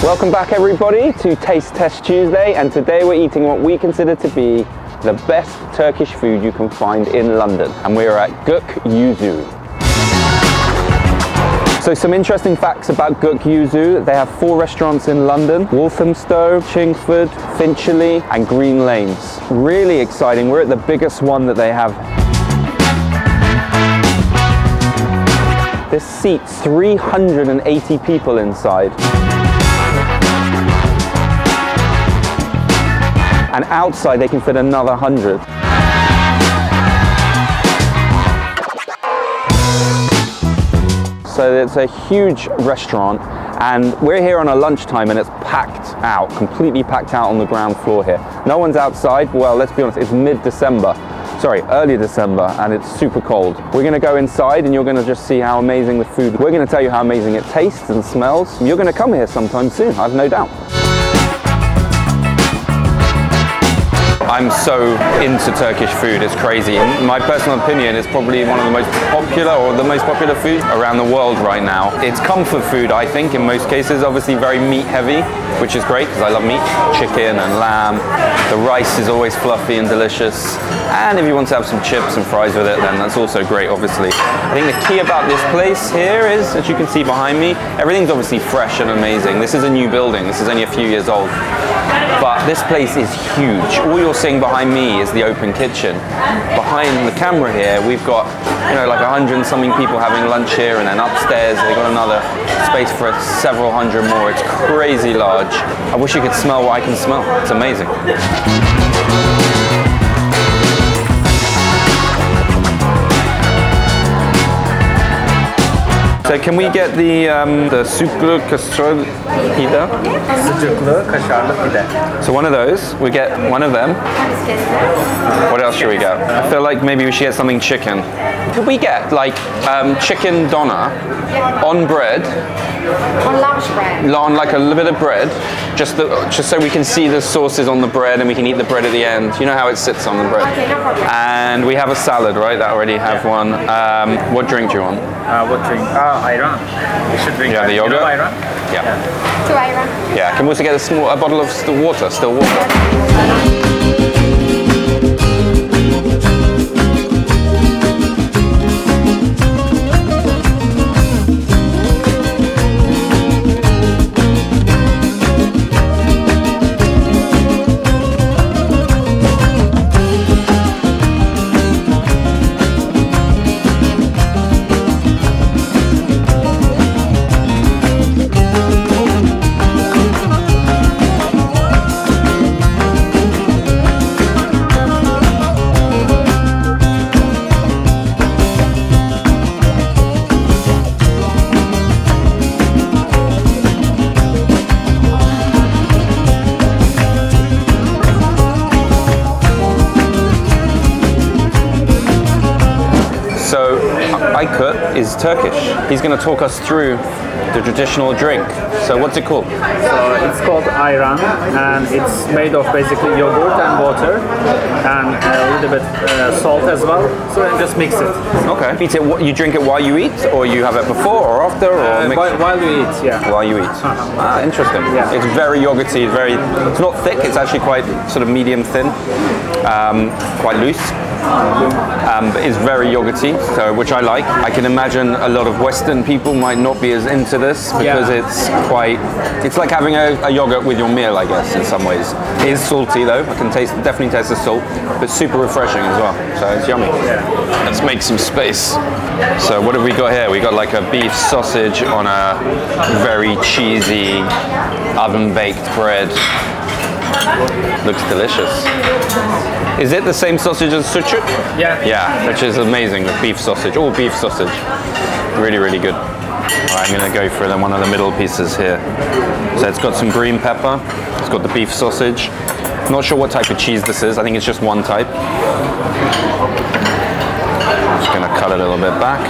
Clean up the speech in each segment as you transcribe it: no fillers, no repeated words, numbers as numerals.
Welcome back everybody to Taste Test Tuesday, and today we're eating what we consider to be the best Turkish food you can find in London, and we're at Gökyüzü. So some interesting facts about Gökyüzü. They have 4 restaurants in London: Walthamstow, Chingford, Finchley and Green Lanes. Really exciting. We're at the biggest one that they have. This seats 380 people inside. And outside they can fit another 100. So it's a huge restaurant, and we're here on a lunchtime and it's packed out, completely packed out on the ground floor here. No one's outside. Well, let's be honest, it's mid-December. Sorry, early December, and it's super cold. We're gonna go inside and you're gonna just see how amazing the food. We're gonna tell you how amazing it tastes and smells. You're gonna come here sometime soon, I've no doubt. I'm so into Turkish food, it's crazy. In my personal opinion, it's probably one of the most popular, or the most popular food around the world right now. It's comfort food, I think, in most cases. Obviously very meat heavy, which is great because I love meat. Chicken and lamb. The rice is always fluffy and delicious. And if you want to have some chips and fries with it, then that's also great, obviously. I think the key about this place here is, as you can see behind me, everything's obviously fresh and amazing. This is a new building. This is only a few years old. But this place is huge. All you're seeing behind me is the open kitchen. Behind the camera here, we've got, you know, like 100 and something people having lunch here, and then upstairs they've got another space for several hundred more. It's crazy large. I wish you could smell what I can smell. It's amazing. So can we get the sucuklu kaşarlı pide? Sucuklu kaşarlı pide. So one of those, we get one of them. What else should we get? I feel like maybe we should get something chicken. Could we get like chicken doner on bread? On large bread. On like a little bit of bread, just so we can see the sauces on the bread and we can eat the bread at the end. You know how it sits on the bread. Okay, no problem. And we have a salad, right? That already have one. What drink do you want? What drink? Ayran. We should drink. Yeah, the yogurt. You know ayran? Yeah. 2 ayran. Yeah. Can we also get a bottle of still water? So Aykut is Turkish. He's going to talk us through the traditional drink. So what's it called? So it's called ayran, and it's made of basically yogurt and water, and a little bit salt as well. So then just mix it. Okay. Eat it. You drink it while you eat, or you have it before or after, or mix? While you eat, yeah. While you eat. Ah, interesting. Yeah. It's very yogurty. It's not thick. It's actually quite sort of medium thin, quite loose. It's very yogurty, so which I like. I can imagine a lot of Western people might not be as into this because it's like having a yogurt with your meal, I guess, in some ways. It is salty though. I can definitely taste the salt, but super refreshing as well. So it's yummy. Yeah. Let's make some space. So what have we got here? We got like a beef sausage on a very cheesy oven-baked bread. Looks delicious. Is it the same sausage as sucuk? Yeah. Yeah, which is amazing, the beef sausage, all beef sausage. Really, really good. All right, I'm gonna go for one of the middle pieces here. So it's got some green pepper, it's got the beef sausage. Not sure what type of cheese this is, I think it's just one type. Just gonna cut it a little bit back.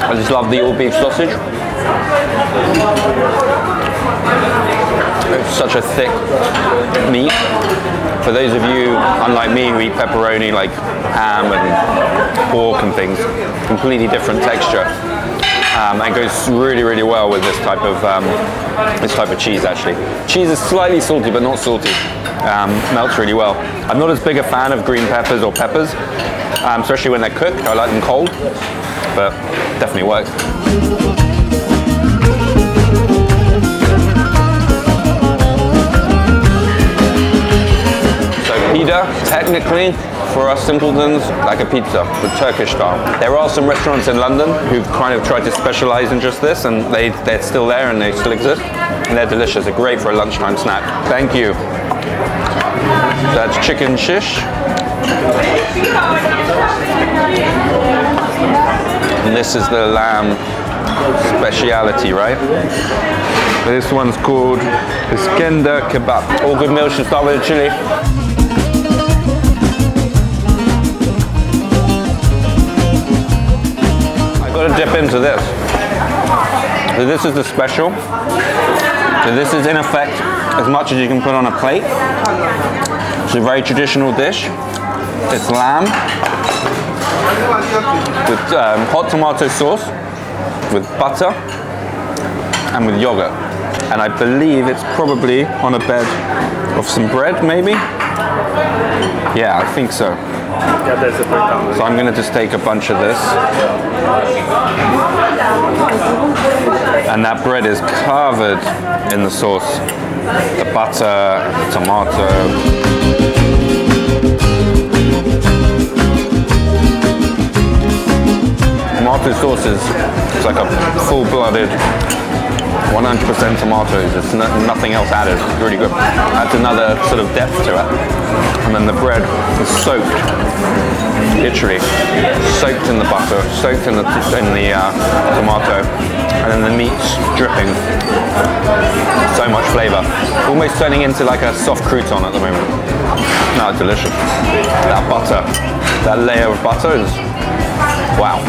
I just love the all beef sausage. It's such a thick meat. For those of you, unlike me, who eat pepperoni like ham and pork and things, completely different texture. And goes really, really well with this type of cheese. Actually, cheese is slightly salty, but not salty. Melts really well. I'm not as big a fan of green peppers or peppers, especially when they're cooked. I like them cold, but definitely works. So pita, technically, for us simpletons, like a pizza, the Turkish style. There are some restaurants in London who've kind of tried to specialize in just this, and they're still there and they still exist. And they're delicious. They're great for a lunchtime snack. Thank you. That's chicken shish. And this is the lamb speciality, right? This one's called Iskender kebab. All good meals should start with a chili. Got to dip into this. So this is the special. So this is in effect as much as you can put on a plate. It's a very traditional dish. It's lamb with hot tomato sauce, with butter, and with yogurt. And I believe it's probably on a bed of some bread, maybe? Yeah, I think so. Yeah, there's a breakdown. So I'm going to just take a bunch of this. And that bread is covered in the sauce. The butter, the tomato. Tomato sauce is like a full-blooded 100% tomatoes. It's nothing else added. It's really good. Adds another sort of depth to it. And then the bread is soaked, literally soaked in the butter, soaked in the tomato, and then the meat's dripping. So much flavor. Almost turning into like a soft crouton at the moment. No, it's delicious. That butter, that layer of butter is wow.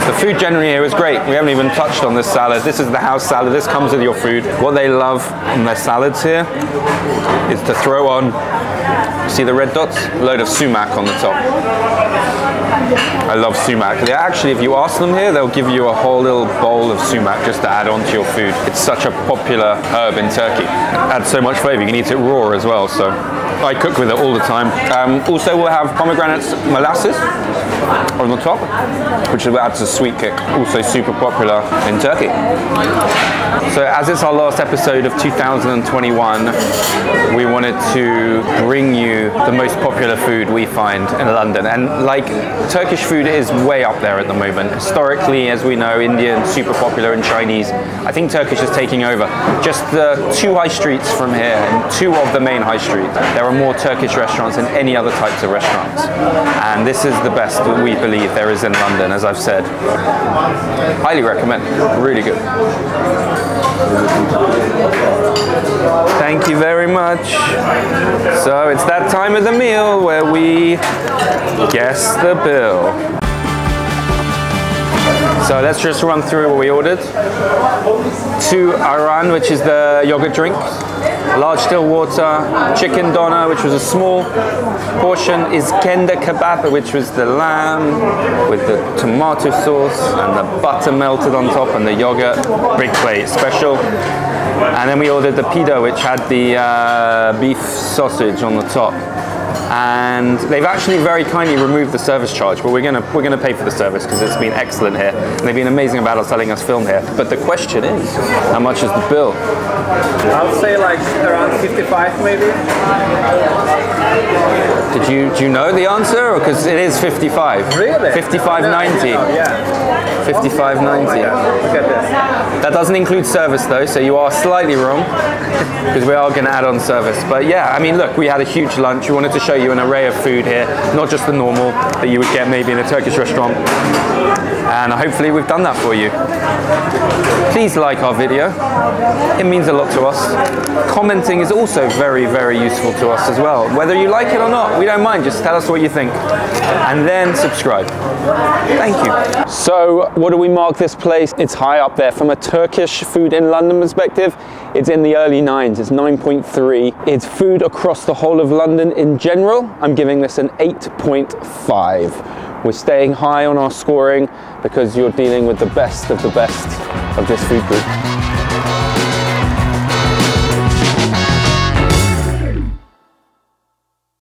The food generally here is great. We haven't even touched on this salad. This is the house salad. This comes with your food. What they love in their salads here is to throw on, see the red dots? A load of sumac on the top. I love sumac. They actually, if you ask them here, they'll give you a whole little bowl of sumac just to add on to your food. It's such a popular herb in Turkey. It adds so much flavor. You can eat it raw as well, so I cook with it all the time. Also, we'll have pomegranate molasses on the top, which adds a sweet kick. Also super popular in Turkey. So as it's our last episode of 2021, we wanted to bring you the most popular food we find in London. And like, Turkish food is way up there at the moment. Historically, as we know, Indian, super popular, and Chinese. I think Turkish is taking over. Just the 2 high streets from here, and 2 of the main high streets, there are more Turkish restaurants than any other types of restaurants. And this is the best that we believe there is in London, as I've said. Highly recommend. Really good. Thank you very much. So it's that time of the meal where we guess the bill. So let's just run through what we ordered. 2 ayran, which is the yogurt drink. Large still water, chicken doner, which was a small portion, Iskender kebab, which was the lamb with the tomato sauce and the butter melted on top and the yogurt, big plate, special. And then we ordered the pita, which had the beef sausage on the top. And they've actually very kindly removed the service charge, but we're gonna pay for the service because it's been excellent here. And they've been amazing about letting us film here. But the question is, how much is the bill? I would say like around 55 maybe. Do you know the answer? Because it is 55. Really? 55.90. Yeah. 55.90. Look at this. That doesn't include service though, so you are slightly wrong because we are going to add on service. But yeah, I mean, look, we had a huge lunch. We wanted to show you you an array of food here, not just the normal that you would get maybe in a Turkish restaurant. And hopefully we've done that for you. Please like our video. It means a lot to us. Commenting is also very, very useful to us as well. Whether you like it or not, we don't mind. Just tell us what you think. And then subscribe. Thank you. So what do we mark this place? It's high up there. From a Turkish food in London perspective, it's in the early 9s. It's 9.3. It's food across the whole of London in general. I'm giving this an 8.5. We're staying high on our scoring because you're dealing with the best of this food group.